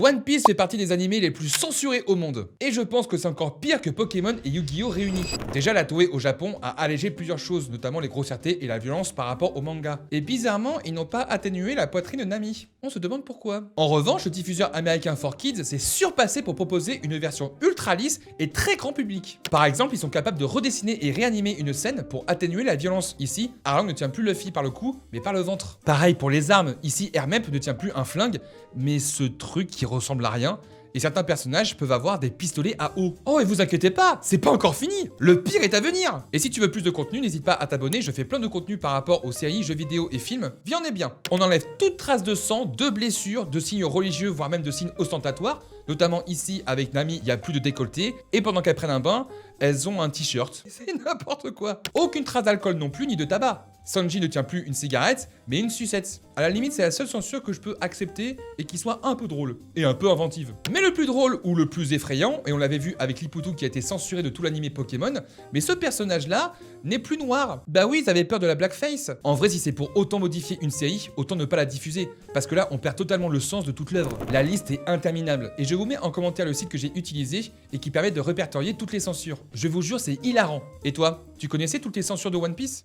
One Piece fait partie des animés les plus censurés au monde. Et je pense que c'est encore pire que Pokémon et Yu-Gi-Oh réunis. Déjà, la Toei au Japon a allégé plusieurs choses, notamment les grossièretés et la violence par rapport au manga. Et bizarrement, ils n'ont pas atténué la poitrine de Nami. On se demande pourquoi. En revanche, le diffuseur américain 4Kids s'est surpassé pour proposer une version ultra lisse et très grand public. Par exemple, ils sont capables de redessiner et réanimer une scène pour atténuer la violence. Ici, Arlong ne tient plus Luffy par le cou, mais par le ventre. Pareil pour les armes. Ici, Hermep ne tient plus un flingue, mais ce truc qui ressemble à rien, et certains personnages peuvent avoir des pistolets à eau. Oh, et vous inquiétez pas, c'est pas encore fini, le pire est à venir. Et si tu veux plus de contenu, n'hésite pas à t'abonner, je fais plein de contenu par rapport aux séries, jeux vidéo et films, viens et bien. On enlève toute trace de sang, de blessures, de signes religieux, voire même de signes ostentatoires, notamment ici avec Nami, il y a plus de décolleté, et pendant qu'elles prennent un bain, elles ont un t-shirt. C'est n'importe quoi. Aucune trace d'alcool non plus, ni de tabac. Sanji ne tient plus une cigarette, mais une sucette. À la limite, c'est la seule censure que je peux accepter et qui soit un peu drôle. Et un peu inventive. Mais le plus drôle ou le plus effrayant, et on l'avait vu avec Lipoutou qui a été censuré de tout l'animé Pokémon, mais ce personnage-là n'est plus noir. Bah oui, ils avaient peur de la blackface. En vrai, si c'est pour autant modifier une série, autant ne pas la diffuser. Parce que là, on perd totalement le sens de toute l'œuvre. La liste est interminable. Et je vous mets en commentaire le site que j'ai utilisé et qui permet de répertorier toutes les censures. Je vous jure, c'est hilarant. Et toi, tu connaissais toutes les censures de One Piece ?